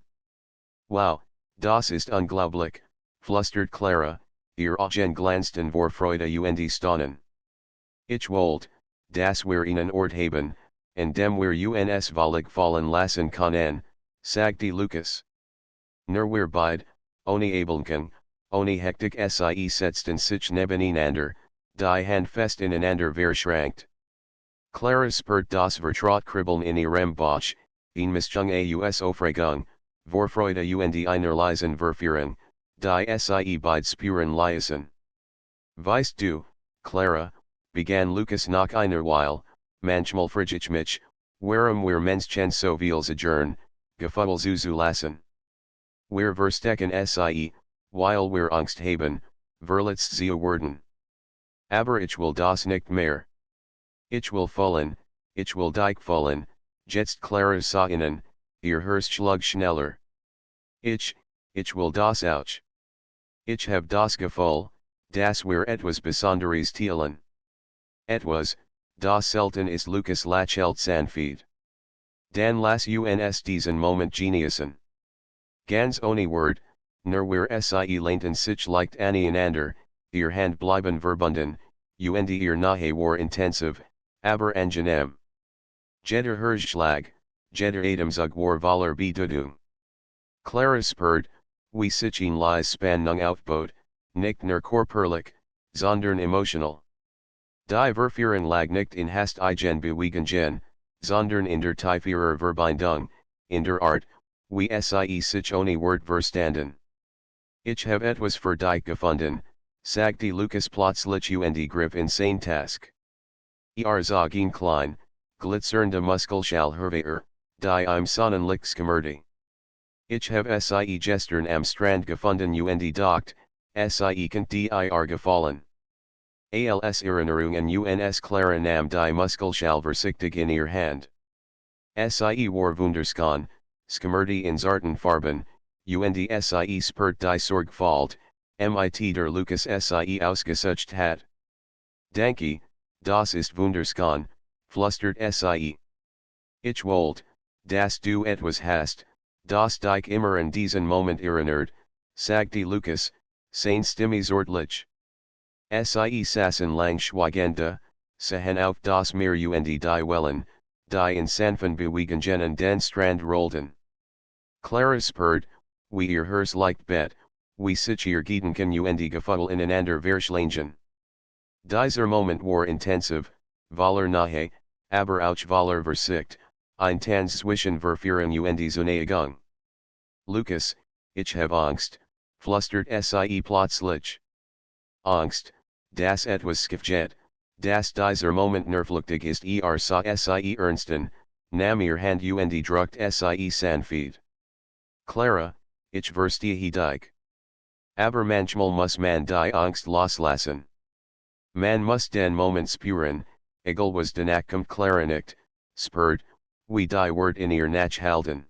Wow, das ist unglaublich, flüstert Clara, ihr Augen glänzten vor Freude und Staunen. Ich wollte, dass wir einen Ort haben, an dem wir uns völlig fallen lassen können, sagte Lucas. Nur wir beide, ohne Ablenkung, ohne Hektik sie setzten sich nebeneinander, die Hand fest ineinander verschränkt. Clara spürt das Vertraut kribbeln in ihrem Bauch, in Mischung aus Aufregung, Vorfreude und einer leisen Verführung, die sie beide spüren ließen. Weißt du, Clara, begann Lucas nach einer Weile, manchmal frage ich mich, warum wir Menschen so viel Sojourn, Gefühl zu lassen. Wir verstecken sie, weil wir Angst haben, verletzt zu werden. Aber ich will das nicht mehr. Ich will fallen, ich will dich fallen, jetzt Clara sah ihnen, ihr Herz schlug schneller. Ich will das auch. Ich hab das Gefühl, dass wir etwas Besonderes teilen. Etwas, das selten ist Lucas lächelt sanft. Dann lass uns diesen Moment genießen. Ganz ohne Wort, nur wir sie lehnten sich leicht aneinander, ihr Hand bleiben verbunden, und ihr Nahe war intensiv, aber angenehm. Jeder Herzschlag, jeder Atemzug war voller Bedeutung. Clara spürt, wie sich ein leis Spannung aufbaut, nicht nur körperlich, sondern emotional. Die Verführung lag nicht in hastigen Bewegungen, sondern in der tieferen Verbindung, in der Art, wie sie sich ohne Wort verstanden. Ich hab etwas für dich gefunden, sagte Lucas plötzlich und griff in sein Task. Zog ein klein, glitzernde Muskelschall hervor, die im Sonnenlicht schimmerte. Ich hab sie gestern am Strand gefunden und dacht, sie könnt dir gefallen. Als Erinnerungen uns Clara nahm die Muskelschall vorsichtig in ihr Hand. Sie war wunderschön, schimmerte in zarten Farben, und sie spürt die Sorgfalt, mit der Lucas sie ausgesucht hat. Danke, das ist wunderschön, flüstert sie. Ich wollte, dass du etwas hast, das dich immer an diesen Moment erinnert, sagte Lucas, seine Stimme zärtlich. Sie saßen lang schweigend, sahen auf das Meer und die Wellen, die in sanften Bewegungen an den Strand rollten. Clara spürt, wie ihr Herz leicht bet, wie sich ihr Gedanken und Gefühl ineinander verschlingen. Dieser Moment war intensiv, voller Nahe, aber auch voller Verzicht, ein Tanz zwischen Verführung und Zuneigung. Lucas, ich hab Angst, flüstert sie plötzlich. Angst, dass etwas skiftet, dass dieser Moment nervluchtig ist sah sie ernsten, nahm ihr Hand und drückt sie sanft. Clara, ich verstehe dich. Aber manchmal muss man die Angst loslassen. Man muss den Moment spüren, egal was danach kommt Clara nicht, spürt, wie die Wort in ihr nachhalten.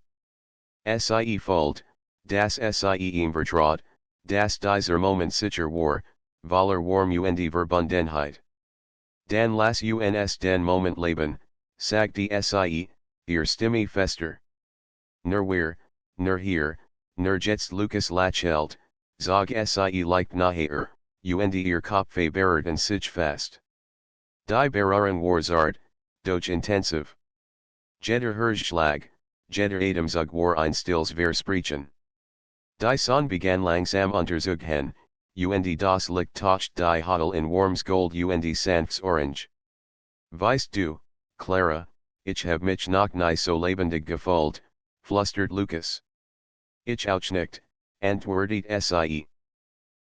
Sie fühlt, dass sie ihm vertraut, dass dieser Moment sicher war, voller Warm und Verbundenheit. Dann lass uns den Moment leben, sagte sie, ihr Stimme fester. Nur wir, nur hier, nur jetzt Lucas lächelt, zog sie leicht nachher, und ihr Kopf bearten sich fest. Die Berührung war zart, doch intensiv. Jeder Herzschlag, jeder Atemzug war ein stilles Versprechen. Die Sonne begann langsam unterzugehen, und das Licht toucht die Hotel in warmes Gold und sanftes Orange. Weißt du, Clara, ich hab mich noch nie so lebendig gefühlt, flüstert Lucas. Ich auch nicht, antwortet sie.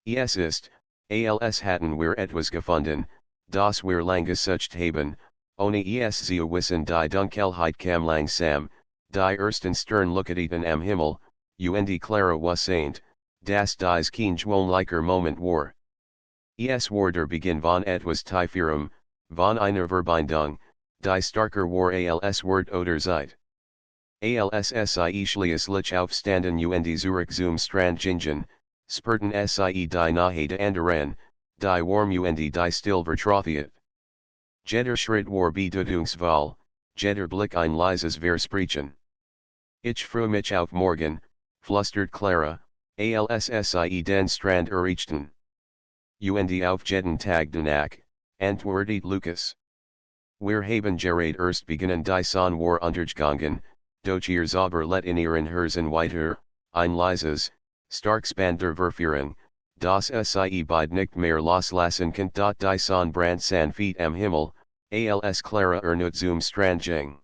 Es ist, als hatten wir etwas gefunden, das wir lange gesucht haben, Ohne es zu wissen die Dunkelheit kam langsam, die ersten Sternleuchten am Himmel, und Clara wusste, dass dies kein gewöhnlicher Moment war. Es war der Beginn von etwas Tieferem, von einer Verbindung, die starker war als Wort oder Zeit. Als schließlich aufstanden und zurück zum Strand gingen, spurten sie die Nahe der anderen, die warm und die still vertraut. Jeder Schritt war bedeutungsvoll, jeder Blick ein leises Versprechen. Ich freue mich auf morgen, flüstert Clara, als sie den Strand erreichten. Und auf jeden Tag danach, antwortet Lukas. Wir haben gerade erst beginnen die Sonne war untergegangen, doch ihr Zauberlet in ihren Herzen weiter, ein leises, starkes Band der Verführung, das sie beide nicht mehr loslassen könnt. Die Sonne brannt sanft am Himmel, als Clara nicht zum Strand ging.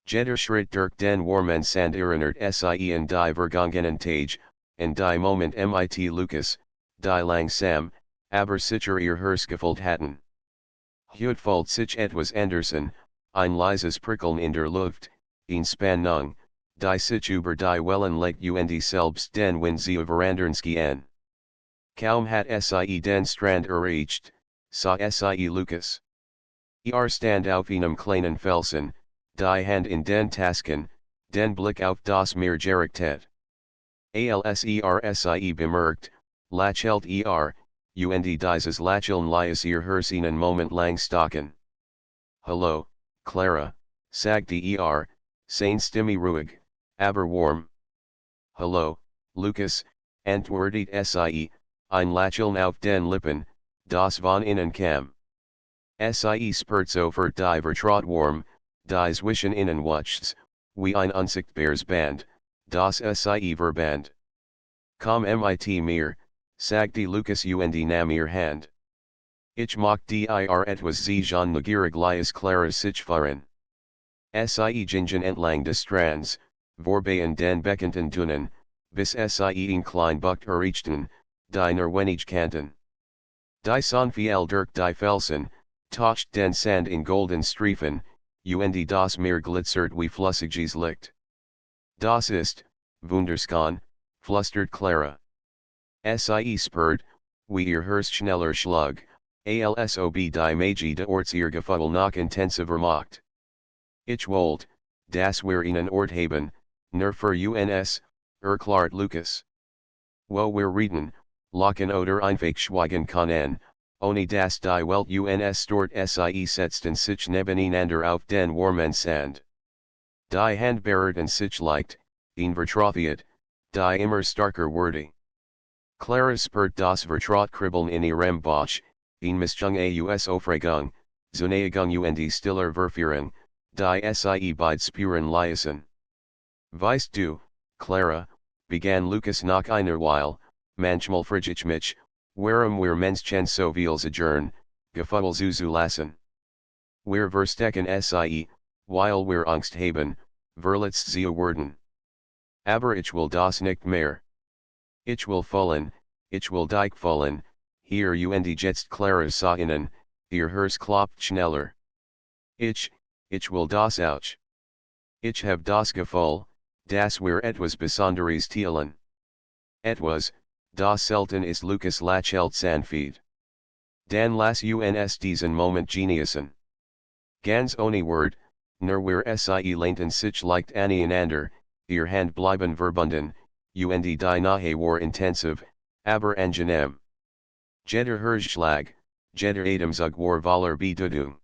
Jeder Schritt durch den warmen Sand erinnert sie in die vergangenen Tage, in die Moment mit Lukas, die langsam, aber sicher ihr Herz gefüllt hatten. Heute fühlt sich etwas Anderson, ein leises Prickeln in der Luft, eine Spannung, die sich über die Wellen legt und selbst den Wind sie verandern kann. Kaum hat sie den Strand erreicht, sah sie Lukas. Stand auf einem kleinen Felsen, die Hand in den Tasken, den Blick auf das Meer gerichtet. Als sie bemerkt, lächelt und dieses Lächeln ließ ihr Herz einen Moment lang stocken. Hallo, Clara, sagte seine Stimme ruhig, aber warm. Hallo, Lukas, antwortet sie, ein Lächeln auf den Lippen, das von innen kam. Sie spürt sofort die Vertraut warm, die zwischen innen wuchs, wie ein unsichtbares Band, das sie verband. Komm mit mir, sagte Lukas und nahm ihr Hand. Ich mag dir etwas sehen neugierig ließ Clara sich fahren. Sie gingen entlang des Strands, vorbei den bekannten Dünen, bis sie ein klein Bucht erreichten, die nur wenig kannten. Die Sonne fiel durch die Felsen, toucht den Sand in golden Streifen, und das Meer glitzert wie flüssiges Licht. Das ist, wunderschön, flüstert Clara. Sie spürt, wie ihr Herz schneller schlug, als ob die Magie de Orts ihr Gefühl noch intensiver macht. Ich wollte, dass wir einen Ort haben, nur für uns, erklärt Lukas. Wo wir reden, lachen oder einfach schweigen können, ohne dass die Welt uns stört. Sie setzten sich nebeneinander auf den warmen Sand. Die Hand berührten sich leicht, ein vertraut, die immer starker wurde. Clara spürt das Vertraut kribbeln in ihrem Bauch, eine Mischung aus Aufregung, Zuneigung und stiller Verführung, die sie beide spüren ließen. Weißt du, Clara, begann Lukas nach einer Weile, manchmal frage ich mich, warum wir Menschen so viel sojourn, Gefühl zu lassen. Wir verstecken sie, weil wir Angst haben, verletzt zu werden. Aber ich will das nicht mehr. Ich will fallen, ich will dich fallen, hier und jetzt Clara sah innen, ihr Herz klopft schneller. Ich will das auch. Ich hab das Gefühl, dass wir etwas Besonderes teilen. Etwas, das selten ist. Lukas lächelt sanft. Dann lass uns diesen Moment genießen. Ganz ohne Wort, nur wir sie lehnten sich leicht aneinander, ihr Hand bleiben verbunden, und die Nahe war intensiv, aber angenehm. Jeder Herzschlag, jeder Atemzug war voller Bedeutung.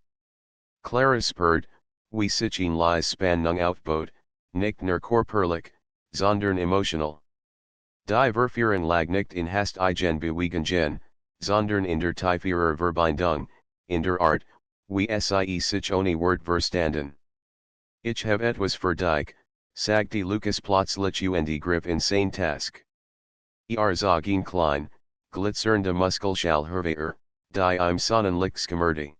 Clara spürt, wie sich ein leise Spannung aufbaut, nicht nur körperlich, sondern emotional. Die Verführung lag nicht in hastigen Bewegungen, sondern in der tieferer Verbindung, in der Art, wie sie sich ohne Wort verstanden. Ich hab etwas für dich, sagte Lukas plötzlich und griff in seine Task. Zog ein klein, glitzernde Muskelschall hervor, die im Sonnenlicht schimmerte.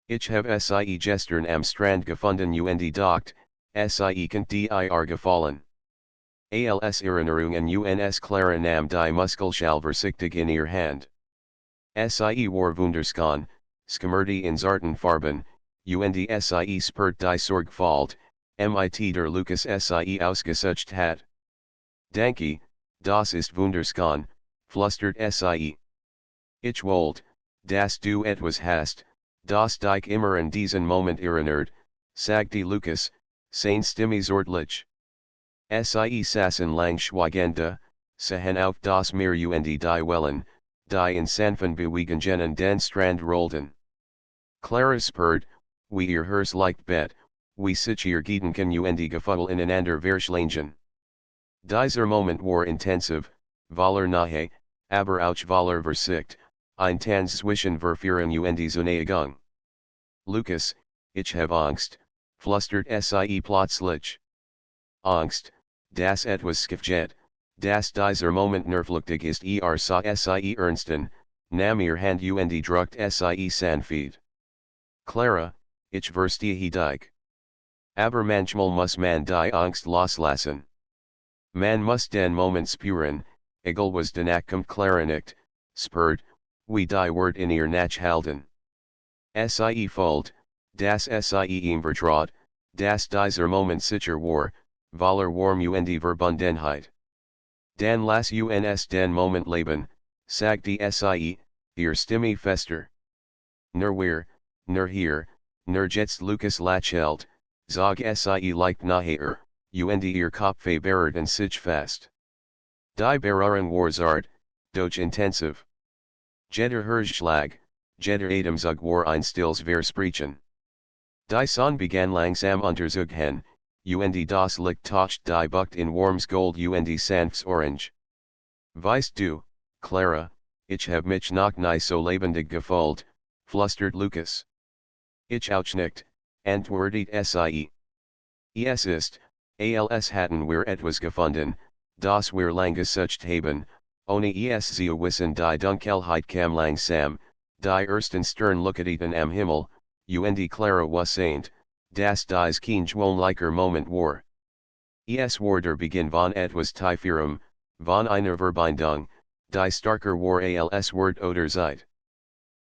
Ich hab sie gestern am Strand gefunden und dacht, sie könnt dir gefallen. Als Erinnerungen uns Clara nahm die Muskelschall vorsichtig in ihr Hand. Sie war wunderschön, schimmerte in zarten Farben, und sie spurt die Sorgfalt, mit der Lukas sie ausgesucht hat. Danke, das ist wunderschön, flüstert sie. Ich wollte, dass du etwas hast, das dich immer an diesen Moment erinnert, sagte Lukas, seine Stimme zortlich. Sie saßen lang schweigend, sahen auf das Meer und die Wellen, die in sanften Bewegungen an den Strand rollten. Clara spurte, wie ihr Herz leicht bet, wie sich ihr Gedanken und Gefühle ineinander verschlangen. Dieser Moment war intensiv, voller Nähe, aber auch voller Verzicht, ein Tanz zwischen Verführung und Zuneigung. Lukas, ich habe Angst, flüstert sie plötzlich. Angst, dass etwas skiftet, dass dieser Moment nervluchtig ist sah sie ernsten, nahm ihr Hand und druckt sie sanft. Clara, ich verstehe dich. Aber manchmal muss man die Angst loslassen. Man muss den Moment spüren, egal was danach kommt Clara nicht, spurt, wie die Wort in ihr nachhalten. Sie fühlt, dass sie ihm vertraut, dass dieser Moment sicher war, voller Warm und Verbundenheit. Dan lass uns den Moment leben, sagte sie, ihr Stimme fester. Nur hier, nur jetzt Lukas lächelt, zog sie leicht nachher, und ihr Kopf verbehrten sich fest. Die Berührung war zart, doch intensiv. Jeder Herzschlag, jeder Atemzug war ein stilles Versprechen. Die Sonne begann langsam unterzugehen, und das Licht toucht die Bucht in warmes Gold und sanftes Orange. Weißt du, Clara, ich hab mich noch nie so lebendig gefühlt, flüstert Lukas. Ich auch nicht, antwortet sie. Es ist, als hatten wir etwas gefunden, das wir lang gesucht haben, ohne es zu wissen die Dunkelheit kam langsam, die ersten Sternleuchten am Himmel, und Clara wusste, dass dies kein gewöhnlicher Moment war. Es war der Beginn von etwas Tieferem, von einer Verbindung, die starker war als Wort oder Zeit.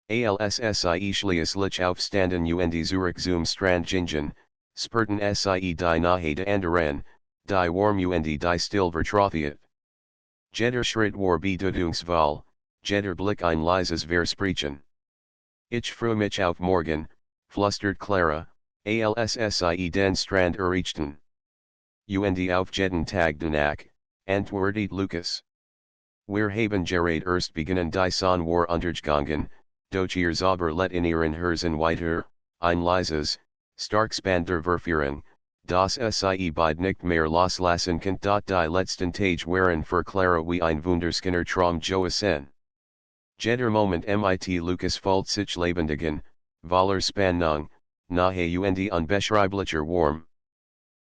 Als sie schließlich aufstanden und Zurich zum Strand gingen, spurten sie die Nähe der anderen, die Warm und die still vertrauthet. Jeder Schritt war bedeutungsvoll, jeder Blick ein leises Versprechen. Ich freue mich auf morgen, flüstert Clara, als sie den Strand erreichten. Und auf jeden Tag danach, antwortet Lukas. Wir haben gerade erst beginnen die Sonne war untergegangen, doch ihr Zauberlet in ihren Herzen weiter, ein leises, starkes Band der Verführung, das sie beid nicht mehr loslassen kann. Die letzten Tage waren für Clara wie ein wunderschöner Traum gewesen. Jeder Moment mit Lukas fühlt sich lebendigen, voller Spannung, nahe und unbeschreiblicher Warm.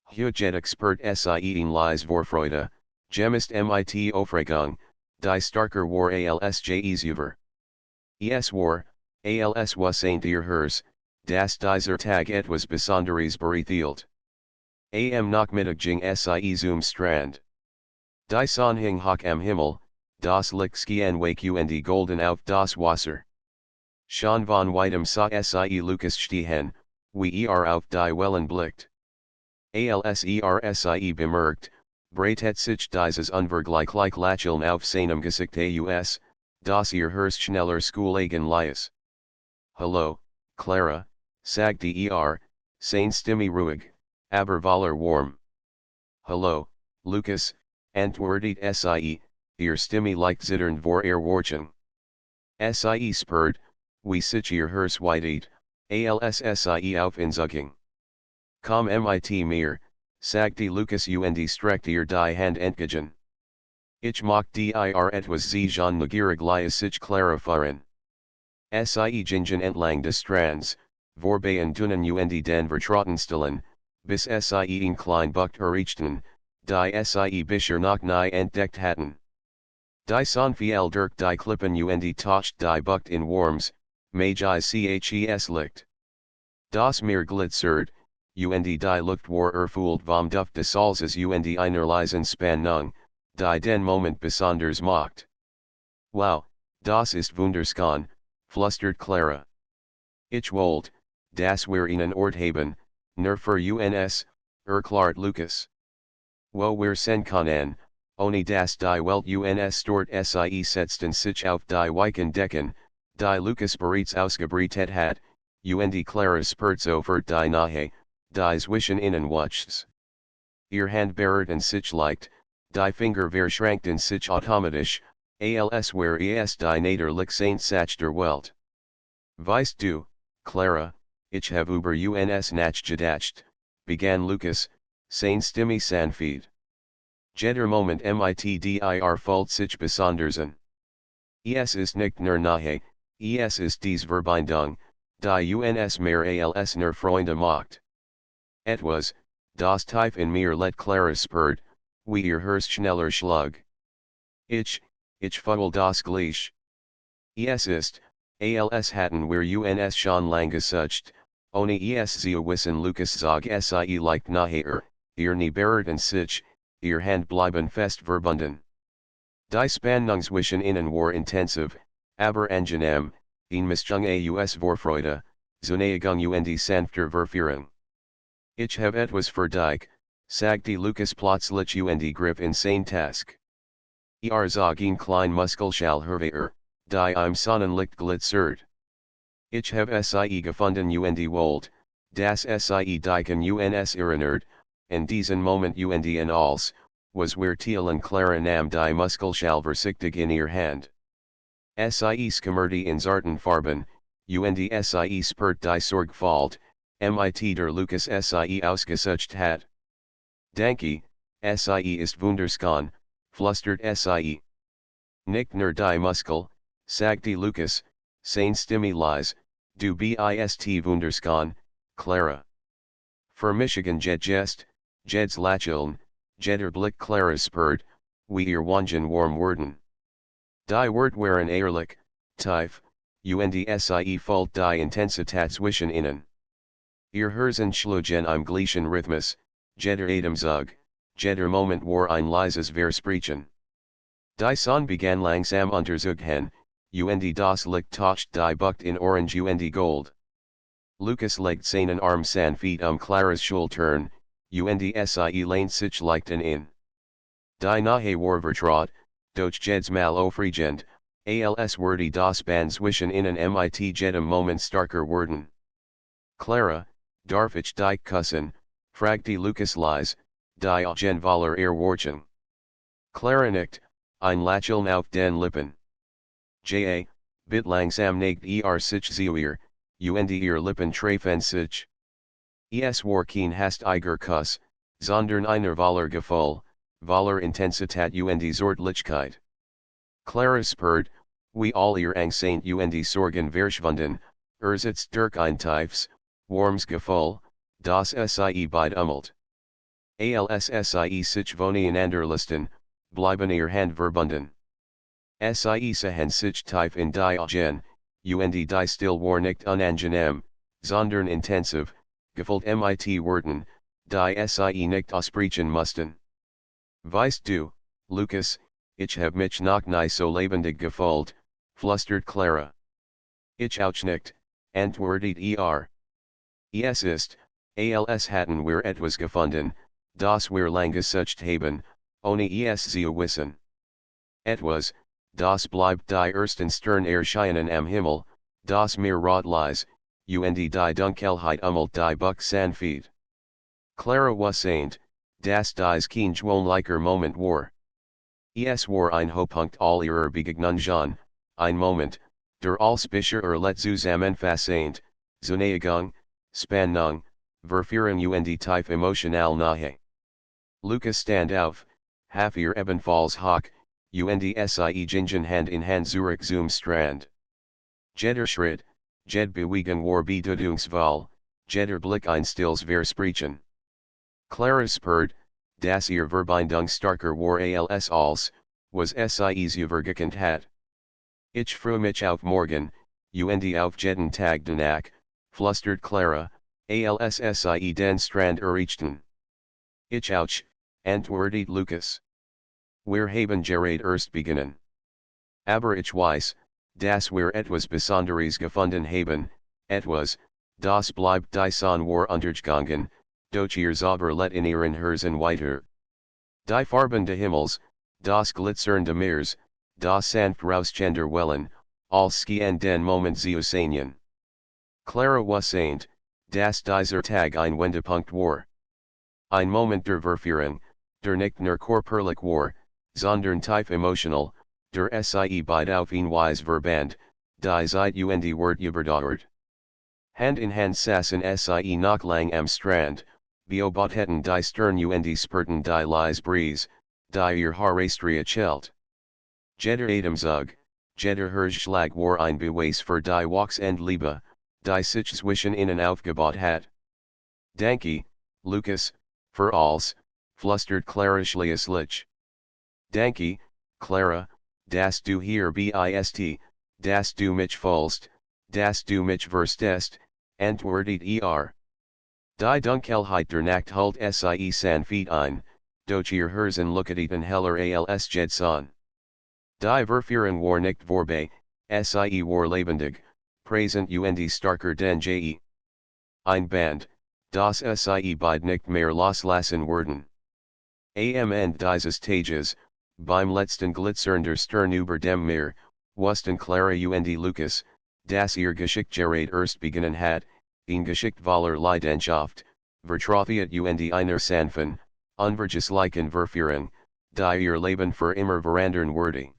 Heute expert sie in leise Vorfreude, gemist mit Aufregung, die starker war als jes über. Es war, als wussent ihr Herz, dass dieser Tag etwas Besonderes bereithelt. Am Nachmittag ging sie zum Strand. Die Sonne hing hoch am Himmel, das Licht schien wake und golden auf das Wasser. Schon von weitem sah sie Lukas stehen, wie auf die Wellen blickt. Als sie bemerkt, breitet sich dieses unvergleichlich Lächeln auf seinem Gesicht aus, das ihr Herz schneller Schoolegen ließ. Hallo, Clara, sagte seine Stimme ruhig, aber voller Warm. Hallo, Lukas, antwortet sie, ihr Stimme leicht zitternd vor Erwartung. Sie spurt, wie sich ihr Herz weitet, als sie aufzucken. Komm mit mir, sagte Lukas und streckte ihr die Hand entgegen. Ich mag dir etwas sehen neugierig ließ sich Clara fahren. Sie gingen entlang des Strands, vorbei dünnen und den Vertrautenstellen, bis sie in klein Bucht erreichten, die sie bisher noch nie entdeckt hatten. Die Sonne fiel durch die Klippen und toucht die Bucht in warmes, magisch Licht. Das Meer glitzert, und die Luft war erfüllt vom Duft des Salzes und einer leisen Spannung, die den Moment besonders macht. Wow, das ist wunderschön, flüstert Clara. Ich wollte, das wir ihnen Ort haben, nur für uns, erklärt Lucas. Wo wir sen können, ohne das die Welt uns dort sie setzten sich auf die Weichen decken, die Lucas bereits ausgebreitet hat, und Clara spurt sofort die Nahe, die zwischen ihnen wuchs. Ihr Hand berührten sich leicht, die Finger verschränkten sich automatisch, als wär es die Naderlich Saint Sach der Welt. Weißt du, Clara, ich habe über uns nachgedacht, begann Lucas, seine Stimme sanft. Jeder Moment mit dir fühlt sich besonders an. Es ist nicht nur Nahe, es ist dies Verbindung, die uns mehr als nur Freunde macht. Etwas, das tief in mir let Clara spürt, wie ihr Herz schneller schlug. Ich fühle das gleich. Es ist, als hatten wir uns schon lange gesucht, ohne es zu wissen. Lucas zog sie leicht nahe, ihr nie berührten sich, ihr Hand bleiben fest verbunden. Die Spannung zwischen ihnen war intensiv, aber angenehm, in Mischung aus Vorfreude, Zuneigung und sanfter Verführung. Ich habe etwas für dich, sagte Lucas plötzlich und griff in seine Task. Zog ein klein Muskelschall hervor, die im Sonnenlicht glitzert. Ich habe sie gefunden und wollt, das sie diken uns erinnert, in diesen Moment in als, was wir teilen. Clara nahm die Muskelschall vorsichtig in ihr Hand. Sie skimmerte in zarten Farben, und sie spürt die Sorgfalt, mit der Lucas sie ausgesucht hat. Danke, sie ist wunderschön, flüstert sie. Nicht nur die Muskel, sagte Lucas, seine Stimme leise, du bist wunderschön, Clara. Für Michigan Jest, Jeds Lacheln, Jeder Blick Clara spürt, wie ihr Wangen warm wurden. Die Wort waren ehrlich, tief, und sie fühlt die Intensität zwischen ihnen. Ihr Herzen schlugen im gleichen Rhythmus, jeder Atemzug, jeder Moment war ein leises Versprechen. Die Sonne begann langsam unterzugehen, und das Licht toucht die Bucht in Orange und Gold. Lucas legt seinen Arm sanft Claras Schultern, und sie lehnt sich leicht in. Die Nahe war vertraut, doch jedes Mal aufregend, als würde das Band zwischen ihnen mit jedem Moment starker werden. Clara, darf ich dich küssen, fragte Lucas leise, die Augen voller Erwartung. Clara nickt, ein Lächeln auf den Lippen. Bit langsam neigt sich zu ihr, und ihr Lippen treffen sich. Es war kein hastiger Kuss, sondern einer voller Gefühl, voller Intensität und Zärtlichkeit. Clara spürt, wie all ihr Angst und Sorgen verschwunden, sitzt durch ein tiefes, warmes Gefühl, das sie beid umhält. Als sie sich voneinander lösten, bleiben ihr Hand verbunden. Sie sehen sich tief in die Augen, und die still war nicht unangenehm, sondern intensiv, gefühlt mit Worten, die sie nicht aussprechen mussten. Weißt du, Lucas, ich hab mich noch nie so lebendig gefühlt, flüstert Clara. Ich auch nicht, antwortet Es ist, als hatten wir etwas gefunden, das wir lange gesucht haben, ohne es zu wissen. Etwas, das bleibt die ersten Sternerscheinungen am Himmel, das mir rot lies, und die Dunkelheit umhüllt die Bucht sanft. Clara wusste, dass dies kein gewöhnlicher Moment war. Es war ein Hochpunkt all ihrer Begegnungen, ein Moment, der als bisher let zusammenfassend, Zuneigung, Spannung, Verführung und tief emotional Nahe. Lucas stand auf, half ihr ebenfalls hoch, und sie gingen Hand in Hand zurück zum Strand. Jeder Schritt, jede Bewegung war bedeutungsvoll, jeder Blick ein stilles Versprechen. Clara spürt, dass ihr Verbindung starker war als, was sie übergekannt hat. Ich freue mich auf morgen, und auf jeden Tag danach, flüstert Clara, als sie den Strand erreichten. Ich auch, antwortet Lucas. Wir haben gerade erst beginnen. Aber ich weiß, dass wir etwas Besonderes gefunden haben, etwas, Das bleibt die Sonne war untergegangen, doch ihr Zauber let in ihren Herzen weiter. Die Farben des Himmels, das glitzernde Meers, das sanft rauschende Wellen, als ski an den Moment zu sehen. Clara wasseint, dass dieser Tag ein Wendepunkt war. Ein Moment der Verführung, der nicht nur körperlich war, sondern tief emotional, der sie beide auf ein Weise verband, die Zeit und Wort überdauert. Hand in Hand saßen sie noch lang am Strand, beobachteten die Stern und spürten die leise Brise, die ihr Haar streichelт. Jeder Atemzug, jeder Herzschlag war ein Beweis für die Wachsende die sich zwischen ihnen aufgebaut hat. Danke, Lucas, für alles, flüstert Clara schließlich. Danke, Clara, dass du hier bist, dass du mich fühlst, dass du mich verstehst, antwortet Die Dunkelheit der Nacht hult sie sanft ein, doch ihr Herzen leuchteten heller als Jedson. Die Verführung war nicht vorbei, sie war lebendig, präsent und starker denn je. Ein Band, das sie beide nicht mehr loslassen werden. Am Ende dieses Tages, beim letzten glitzernder Stern über dem Meer, wussten Clara und Lucas, dass ihr Geschick gerät erst beginnen hat, ein Geschick voller Leidenschaft, Vertrautheit und einer sanften, unvergesslichen Verführung, die ihr Leben für immer verändern würde.